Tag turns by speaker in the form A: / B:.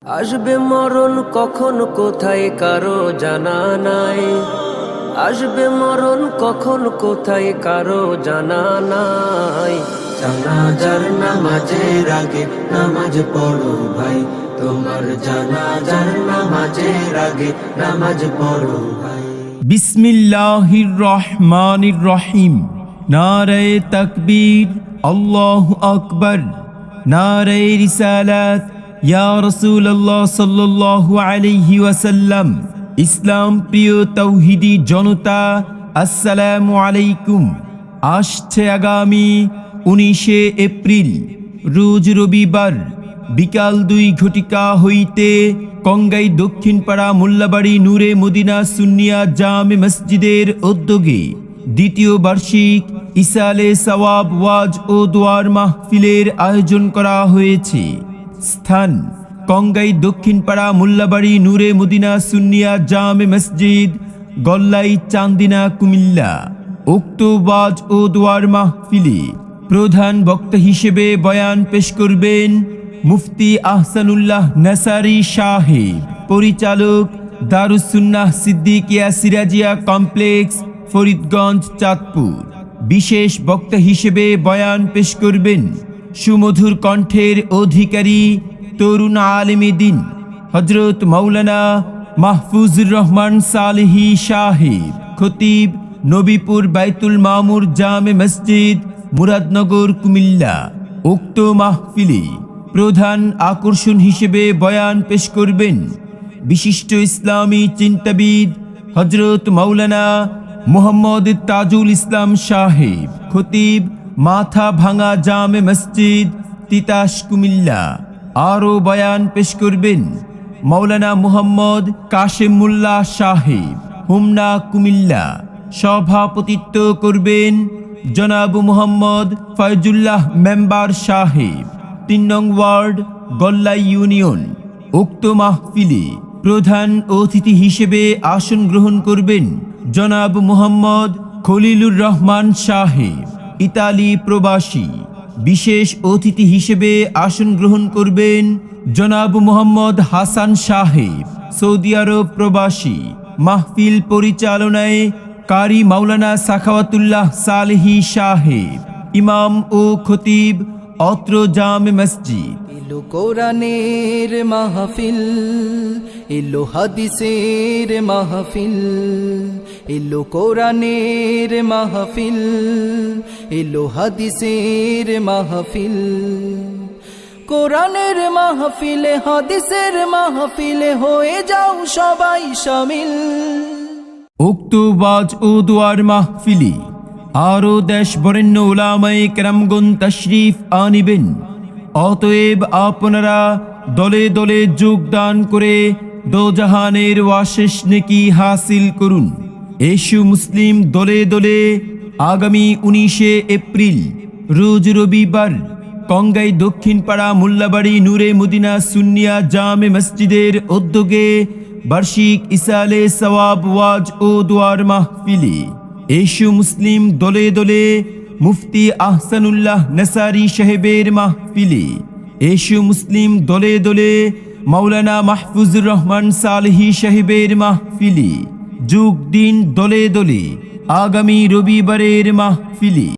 A: আসবে মরণ কখন কোথায় কারো জানা নাই। আসবে মরণ কখন কোথায় কারো জানা নাই। জানাজার নামাজের আগে নামাজ পড়ো ভাই, তোমার জানাজার নামাজের আগে নামাজ পড়ো ভাই।
B: বিসমিল্লাহির রহমানির রহিম। নারে তাকবীর, আল্লাহু আকবার। নারে রিসালাত, ইয়া রাসূলুল্লাহ সাল্লাল্লাহু আলাইহি ওয়াসাল্লাম। ইসলাম প্রিয় তাওহীদি জনতা, আসসালামু আলাইকুম। আসছে আগামী 19শে এপ্রিল রোজ রবিবার বিকাল 2 ঘটিকা হইতে কঙ্গাই দক্ষিণপাড়া মোল্লাবাড়ি নূরে মদিনা সুন্নিয়া জামে মসজিদের উদ্যোগে দ্বিতীয় বার্ষিক ইসালে সওয়াব ওয়াজ ও দোয়ার মাহফিলের আয়োজন করা হয়েছে। স্থান কঙ্গাই দক্ষিণপাড়া মোল্লাবাড়ি নূরে মদিনা সুন্নিয়া জামে মসজিদ, গল্লাই, চান্দিনা, কুমিল্লা। উক্ত ওয়াজ ও দোয়ার মাহফিলে প্রধান বক্তা হিসেবে বয়ান পেশ করবেন মুফতি আহসানুল্লাহ নাসারি সাহেব, পরিচালক দারুস সুন্নাহ সিদ্দিকিয়া সিরাজিয়া কমপ্লেক্স, ফরিদগঞ্জ, চাঁদপুর। বিশেষ বক্তা হিসেবে বয়ান পেশ করবেন সুমধুর কণ্ঠের অধিকারী তরুণ আলেমে দ্বীন হযরত মাওলানা মাহফুজুর রহমান সালেহী সাহেব, খতিব, নবীপুর বাইতুল মামুর জামে মসজিদ, মুরাদনগর, কুমিল্লা। উক্ত মাহফিলে প্রধান আকর্ষণ হিসেবে বয়ান পেশ করবেন বিশিষ্ট ইসলামী চিন্তাবিদ হযরত মাওলানা মুহাম্মদ তাজুল ইসলাম সাহেব, খতিব, মাথা ভাঙা জামে মসজিদ, তিতাস, কুমিল্লা। আরও বয়ান পেশ করবেন মাওলানা মুহাম্মদ কাশেম মোল্লা সাহেব, হুমনা, কুমিল্লা। সভাপতিত্ব করবেন জনাব মুহাম্মদ ফয়জুল্লাহ মেম্বার সাহেব, 3 নং ওয়ার্ড, গল্লাই ইউনিয়ন। উক্ত মাহফিলে প্রধান অতিথি হিসেবে আসন গ্রহণ করবেন জনাব মুহাম্মদ খলিলুর রহমান সাহেব, ইতালি প্রবাসী। বিশেষ অতিথি হিসেবে আসন গ্রহণ করবেন জনাব মুহাম্মদ হাসান সাহেব, সৌদি আরব প্রবাসী। মাহফিল পরিচালনায় কারি মাওলানা সাখাওয়াতুল্লাহ সালেহী সাহেব, ইমাম ও খতিব, অত্র জামে মসজিদ।
C: এলো কোরআনের মাহফিল, এলো হাদিসের মাহফিল, এলো কোরআনের মাহফিল, এলো হাদিসের মাহফিল। কোরআনের মাহফিলে হাদিসের মাহফিলে হয়ে যাও সবাই শামিল।
B: উক্ত ওয়াজ ও দোয়ার মাহফিলে আরো দেশ বরেণ্য উলামায়ে কেরামগণ তাশরীফ আনিবেন। অতএব আপনারা দলে দলে যোগদান করে দোজাহানের ওয়াশেষ নেকি হাসিল করুন। এসু মুসলিম দলে দলে আগামী 19শে এপ্রিল রোজ রবিবার কঙ্গাই দক্ষিণপাড়া মোল্লাবাড়ি নূরে মদিনা সুন্নিয়া জামে মসজিদের উদ্যোগে বার্ষিক ইসালে সওয়াব ওয়াজ ও দোয়ার মাহফিলে এসু মুসলিম দলে দলে মুফতি আহসানুল্লাহ নাসারি সাহেবের মাহফিলে এসু মুসলিম দলে দলে মাওলানা মাহফুজুর রহমান সালেহী সাহেবের মাহফিলে যোগ দিন দলে দলে আগামী রবিবারের মাহফিলে।